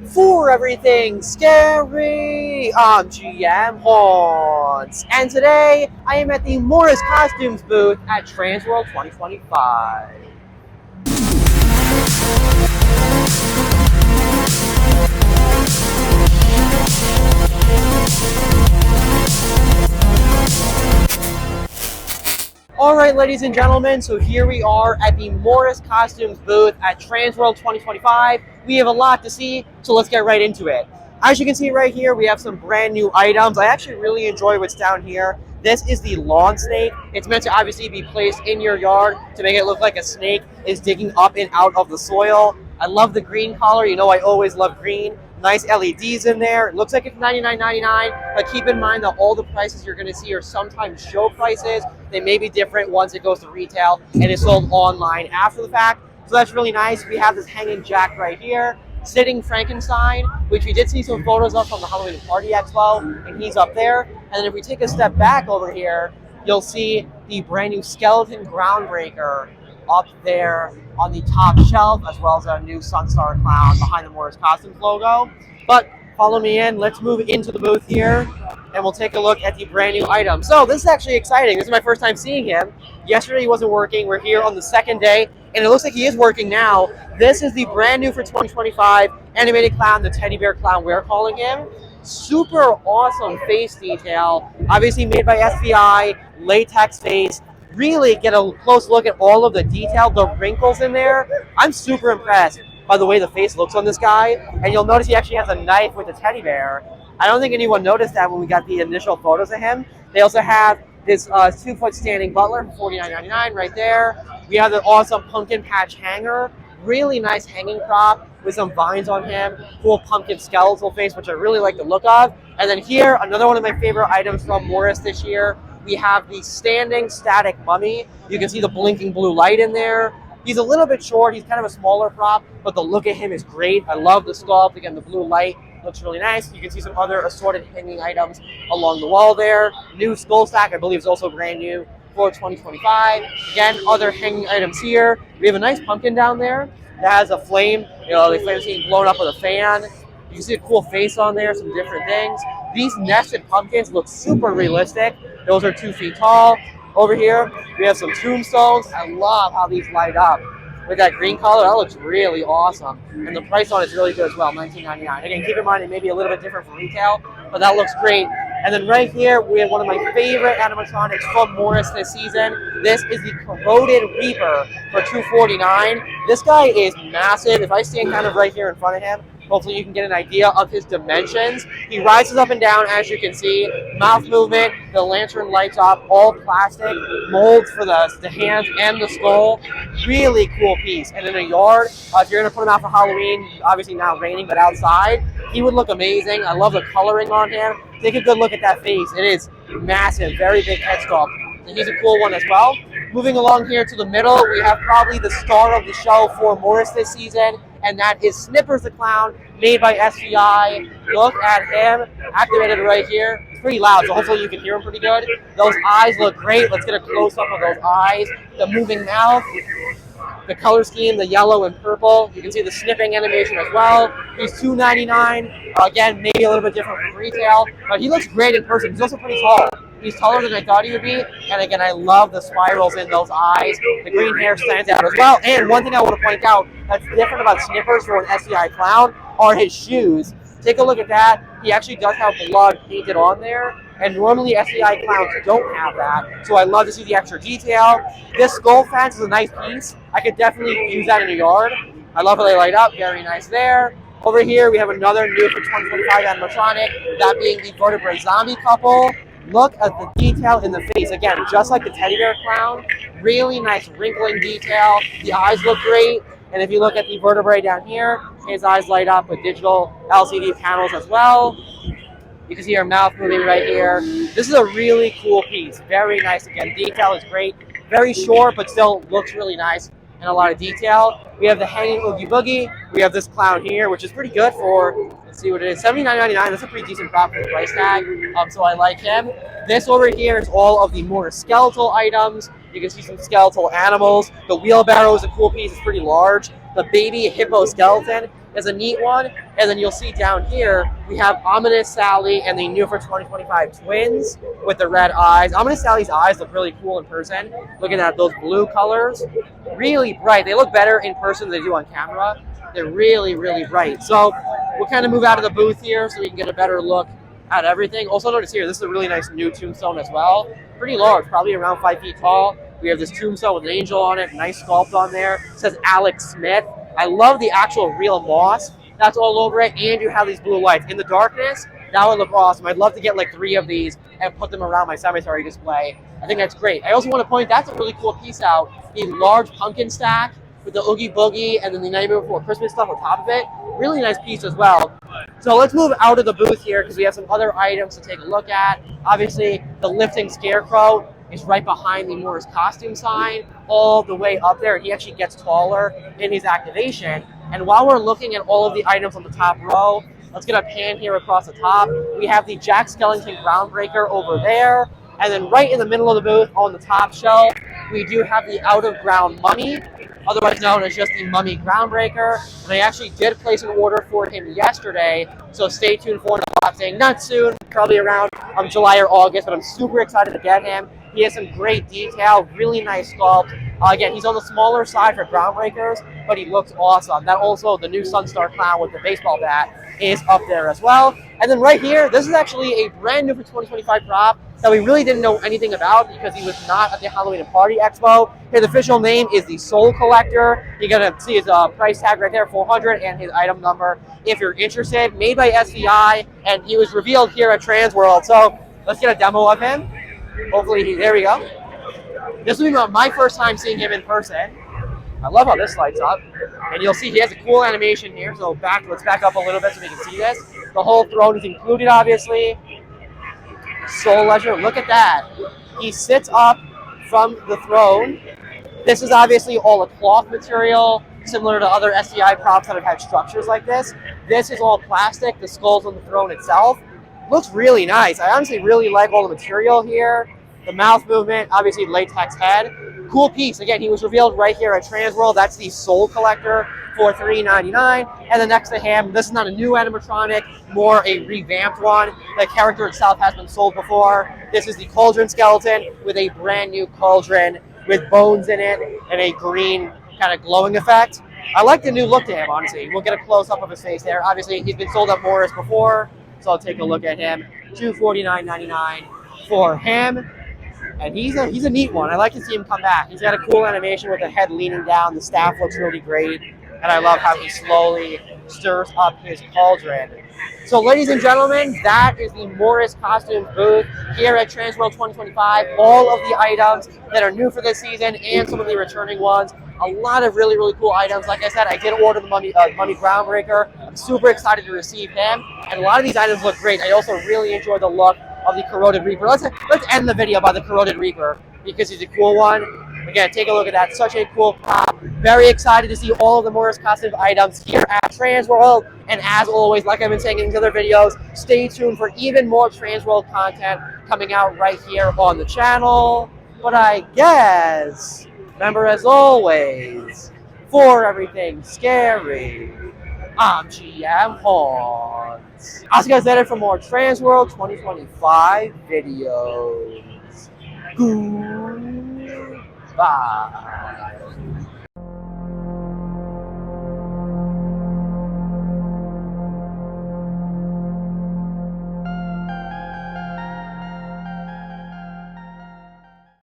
for everything scary. I'm GMHaunts, and today I am at the Morris Costumes booth at TransWorld's 2025. Alright, ladies and gentlemen, so here we are at the Morris Costumes booth at TransWorld 2025. We have a lot to see, so let's get right into it. As you can see right here, we have some brand new items. I actually really enjoy what's down here. This is the lawn snake. It's meant to obviously be placed in your yard to make it look like a snake is digging up and out of the soil. I love the green color. You know I always love green. Nice LEDs in there. It looks like it's $99.99, but keep in mind that all the prices you're going to see are sometimes show prices. They may be different once it goes to retail and is sold online after the fact. So that's really nice. We have this hanging jack right here. Sitting Frankenstein, which we did see some photos of from the Halloween Party Expo, and he's up there. And then if we take a step back over here, you'll see the brand new skeleton groundbreaker up there on the top shelf, as well as a new Sunstar clown behind the Morris Costumes logo. But follow me in, let's move into the booth here, and we'll take a look at the brand new item. So this is actually exciting. This is my first time seeing him. Yesterday he wasn't working. We're here on the second day, and it looks like he is working now. This is the brand new for 2025 animated clown, the teddy bear clown we're calling him. Super awesome face detail, obviously made by SVI, latex face. Really get a close look at all of the detail, the wrinkles in there. I'm super impressed by the way the face looks on this guy. And you'll notice he actually has a knife with a teddy bear. I don't think anyone noticed that when we got the initial photos of him. They also have this 2-foot standing butler for $49.99 right there. We have the awesome pumpkin patch hanger. Really nice hanging prop with some vines on him. Cool pumpkin skeletal face, which I really like the look of. And then here, another one of my favorite items from Morris this year. We have the standing static mummy. You can see the blinking blue light in there. He's a little bit short. He's kind of a smaller prop, but the look at him is great. I love the sculpt. Again, the blue light looks really nice. You can see some other assorted hanging items along the wall there. New skull stack, I believe, is also brand new for 2025. Again, other hanging items here. We have a nice pumpkin down there that has a flame. You know, the flame's being blown up with a fan. You can see a cool face on there, some different things. These nested pumpkins look super realistic. Those are 2 feet tall. Over here, we have some tombstones. I love how these light up with that green color. That looks really awesome. And the price on it is really good as well, $19.99. Again, keep in mind it may be a little bit different from retail, but that looks great. And then right here, we have one of my favorite animatronics from Morris this season. This is the Corroded Reaper for $249. This guy is massive. If I stand kind of right here in front of him, hopefully you can get an idea of his dimensions. He rises up and down, as you can see. Mouth movement, the lantern lights up, all plastic, molds for the hands and the skull. Really cool piece. And in a yard, if you're going to put him out for Halloween, obviously now raining, but outside, he would look amazing. I love the coloring on him. Take a good look at that face. It is massive, very big head sculpt. And he's a cool one as well. Moving along here to the middle, we have probably the star of the show for Morris this season, and that is Snippers the Clown, made by SVI. Look at him, activated right here. It's pretty loud, so hopefully you can hear him pretty good. Those eyes look great. Let's get a close-up of those eyes. The moving mouth, the color scheme, the yellow and purple. You can see the snipping animation as well. He's $2.99. Again, maybe a little bit different from retail, but he looks great in person. He's also pretty tall. He's taller than I thought he would be. And again, I love the spirals in those eyes. The green hair stands out as well. And one thing I want to point out that's different about Snippers for an SCI clown are his shoes. Take a look at that. He actually does have blood painted on there. And normally SCI clowns don't have that. So I love to see the extra detail. This skull fence is a nice piece. I could definitely use that in a yard. I love how they light up. Very nice there. Over here, we have another new for 2025 animatronic, that being the vertebrae zombie couple. Look at the detail in the face. Again, just like the teddy bear clown, really nice wrinkling detail. The eyes look great. And if you look at the vertebrae down here, his eyes light up with digital LCD panels as well. You can see her mouth moving right here. This is a really cool piece. Very nice. Again, detail is great. Very short, but still looks really nice and a lot of detail. We have the hanging Oogie Boogie. We have this clown here, which is pretty good for, let's see what it is, $79.99. That's a pretty decent prop for the price tag, so I like him. This over here is all of the more skeletal items. You can see some skeletal animals. The wheelbarrow is a cool piece. It's pretty large. The baby hippo skeleton is a neat one. And then you'll see down here, we have Ominous Sally and the new for 2025 twins with the red eyes. Ominous Sally's eyes look really cool in person. Looking at those blue colors, really bright. They look better in person than they do on camera. They're really, really bright. So we'll kind of move out of the booth here so we can get a better look at everything. Also notice here, this is a really nice new tombstone as well. Pretty large, probably around 5 feet tall. We have this tombstone with an angel on it, nice sculpt on there. It says Alex Smith. I love the actual real moss that's all over it, and you have these blue lights. In the darkness, that would look awesome. I'd love to get like 3 of these and put them around my cemetery display. I think that's great. I also want to point, that's a really cool piece out, the large pumpkin stack with the Oogie Boogie and then the Nightmare Before Christmas stuff on top of it. Really nice piece as well. So let's move out of the booth here because we have some other items to take a look at. Obviously, the lifting scarecrow is right behind the Morris costume sign, all the way up there. He actually gets taller in his activation. And while we're looking at all of the items on the top row, let's get a pan here across the top. We have the Jack Skellington Groundbreaker over there. And then right in the middle of the booth on the top shelf, we do have the Out of Ground Mummy, otherwise known as just the Mummy Groundbreaker. And I actually did place an order for him yesterday, so stay tuned for an unboxing. Not soon, probably around July or August, but I'm super excited to get him. He has some great detail, really nice sculpt. Again, he's on the smaller side for Groundbreakers, but he looks awesome. That also, the new Sunstar Clown with the baseball bat is up there as well. And then right here, this is actually a brand new for 2025 prop that we really didn't know anything about because he was not at the Halloween and Party Expo. His official name is the Soul Collector. You're gonna see his price tag right there, $400, and his item number if you're interested. Made by SVI, and he was revealed here at TransWorld. So let's get a demo of him. Hopefully, there we go. This will be my first time seeing him in person. I love how this lights up. And you'll see he has a cool animation here. So let's back up a little bit so we can see this. The whole throne is included, obviously. Soul Ledger, look at that. He sits up from the throne. This is obviously all a cloth material, similar to other SCI props that have had structures like this. This is all plastic, the skull's on the throne itself. Looks really nice. I honestly really like all the material here. The mouth movement, obviously latex head. Cool piece. Again, he was revealed right here at TransWorld. That's the Soul Collector for $399. And then next to him, this is not a new animatronic, more a revamped one. The character itself has been sold before. This is the Cauldron skeleton with a brand new cauldron with bones in it and a green kind of glowing effect. I like the new look to him, honestly. We'll get a close-up of his face there. Obviously, he's been sold at Morris before, so I'll take a look at him. $249.99 for him. And he's a neat one. I like to see him come back. He's got a cool animation with the head leaning down. The staff looks really great. And I love how he slowly stirs up his cauldron. So ladies and gentlemen, that is the Morris Costumes booth here at TransWorld 2025. All of the items that are new for this season and some of the returning ones. A lot of really, really cool items. Like I said, I did order the Mummy Groundbreaker. I'm super excited to receive him. And a lot of these items look great. I also really enjoy the look of the Corroded Reaper. Let's end the video by the Corroded Reaper because he's a cool one. Again, take a look at that. Such a cool prop. Very excited to see all of the Morris Costumes items here at TransWorld. And as always, like I've been saying in these other videos, stay tuned for even more TransWorld content coming out right here on the channel. But I guess, remember as always, for everything scary, I'm GMHaunts. I'll see you guys later for more TransWorld 2025 videos. Goodbye.